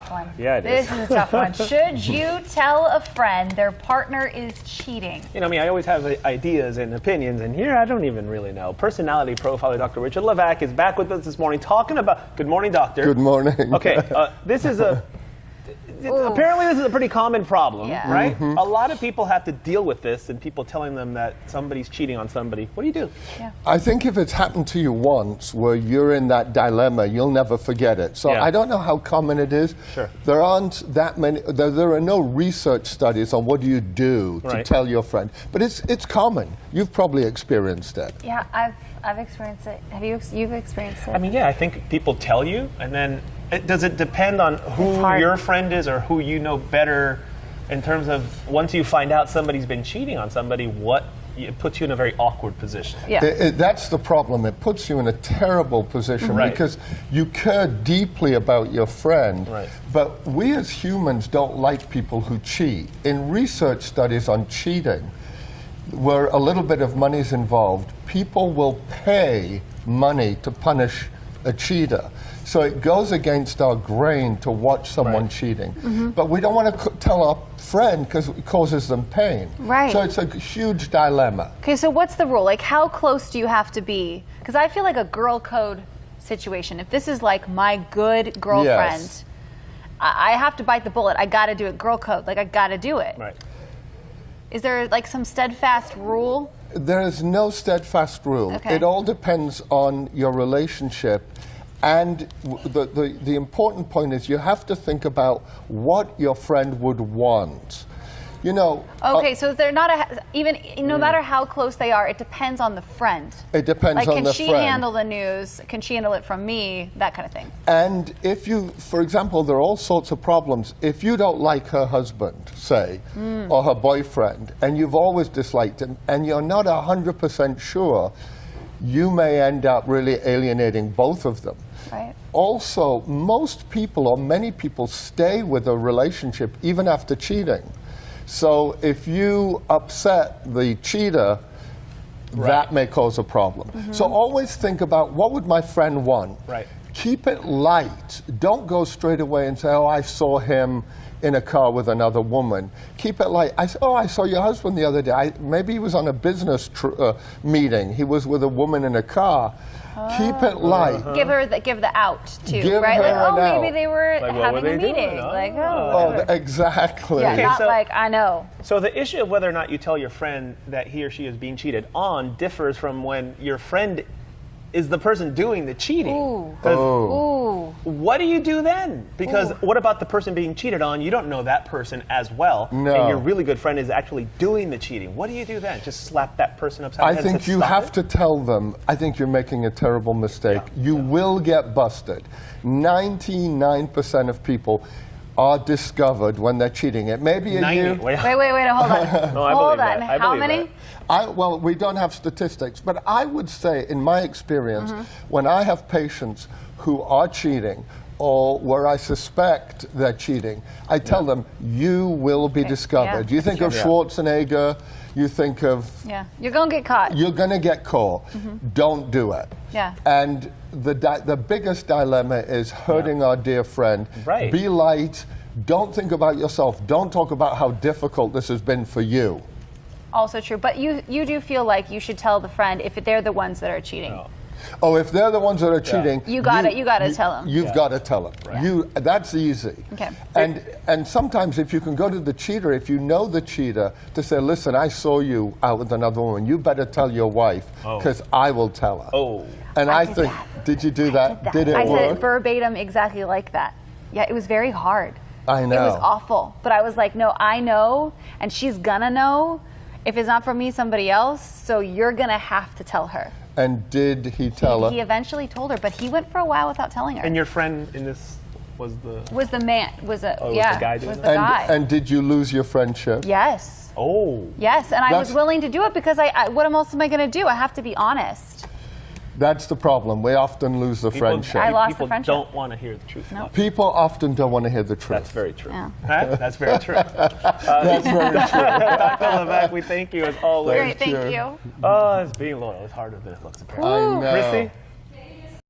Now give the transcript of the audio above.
tough one. Yeah, it is. This is a tough one. Should you tell a friend their partner is cheating? You know, I mean, I always have ideas and opinions, and here I don't even really know. Personality profiler Dr. Richard Levak is back with us this morning talking about... Good morning, doctor. Good morning. Okay, this is a... Apparently this is a pretty common problem, right? Mm-hmm. A lot of people have to deal with this and people telling them that somebody's cheating on somebody. What do you do? Yeah. I think if it's happened to you once where you're in that dilemma, you'll never forget it. So I don't know how common it is. Sure. There aren't that many, there are no research studies on what do you do to tell your friend. But it's common. You've probably experienced it. Yeah, I've experienced it. Have you've experienced it? I mean, yeah, I think people tell you, and then does it depend on who your friend is or who you know better in terms of once you find out somebody's been cheating on somebody, it puts you in a very awkward position. Yeah. That's the problem. It puts you in a terrible position because you care deeply about your friend, but we as humans don't like people who cheat. In research studies on cheating, where a little bit of money is involved, people will pay money to punish a cheater. So it goes against our grain to watch someone cheating. Mm-hmm. But we don't want to tell our friend because it causes them pain. Right. So it's a huge dilemma. Okay, so what's the rule? Like, how close do you have to be? Because I feel like a girl code situation. If this is like my good girlfriend, I have to bite the bullet. I got to do it. Girl code. Like, I got to do it. Right. Is there like some steadfast rule? There is no steadfast rule. Okay. It all depends on your relationship. And the important point is you have to think about what your friend would want. You know. Okay, so they're not no matter how close they are, it depends on the friend. It depends like, on the friend. Can she handle the news? Can she handle it from me? That kind of thing. And if you, for example, there are all sorts of problems. If you don't like her husband, say, or her boyfriend, and you've always disliked him, and you're not 100% sure, you may end up really alienating both of them. Right. Also, most people or many people stay with a relationship even after cheating. So if you upset the cheater, that may cause a problem. Mm-hmm. So always think about what would my friend want. Right. Keep it light. Don't go straight away and say, oh, I saw him in a car with another woman. Keep it light. I saw your husband the other day. Maybe he was on a business meeting. He was with a woman in a car. Keep it light. Give the out too, Give right? her Like, an maybe out. they were Like, having a meeting. Like, Exactly. Yeah, Okay, not so- like I know. So the issue of whether or not you tell your friend that he or she is being cheated on differs from when your friend is the person doing the cheating. Ooh. 'Cause Ooh. what do you do then? Because what about the person being cheated on? You don't know that person as well. No. And your really good friend is actually doing the cheating. What do you do then? Just slap that person upside the I head think and say, you "Stop have it"? to tell them, I think you're making a terrible mistake. You will get busted. 99% of people are discovered when they're cheating. It may be a 90. year. Wait, hold on. No, I Hold believe on. that. I How believe many? that. Well, we don't have statistics, but I would say, in my experience, when I have patients who are cheating or where I suspect they're cheating, I tell them, you will be discovered. Yeah. You think of Schwarzenegger, you think of... Yeah, you're gonna get caught. You're going to get caught. Don't do it. Yeah. And the biggest dilemma is hurting our dear friend. Right. Be light. Don't think about yourself. Don't talk about how difficult this has been for you. Also true, but you do feel like you should tell the friend if they're the ones that are cheating. No. Oh, if they're the ones that are cheating, You gotta tell them. You've got to tell them. Right. That's easy. Okay. And sometimes if you can go to the cheater, if you know the cheater, to say, listen, I saw you out with another woman. You better tell your wife because I will tell her. Oh. And I I did think, that. did you do that? Did it I work? said it verbatim exactly like that. Yeah, it was very hard. I know. It was awful. But I was like, no, I know, and she's gonna know. If it's not from me, somebody else. So you're gonna have to tell her. And did he tell her? He eventually told her, but he went for a while without telling her. And your friend in this was the... was the man? Was a was yeah? the guy doing was the that? guy? And did you lose your friendship? Yes. Oh. Yes, and I was That's- willing to do it because what else am I going to do? I have to be honest. That's the problem. We often lose the friendship. I lost the People friendship. don't want to hear the truth. Nope. People often don't want to hear the truth. That's very true. Yeah. Huh? That's very true. That's very true. Dr. Levak, we thank you as always. Great, thank you. Oh, it's being loyal. It's harder than it looks, apparently. I know. Chrissy?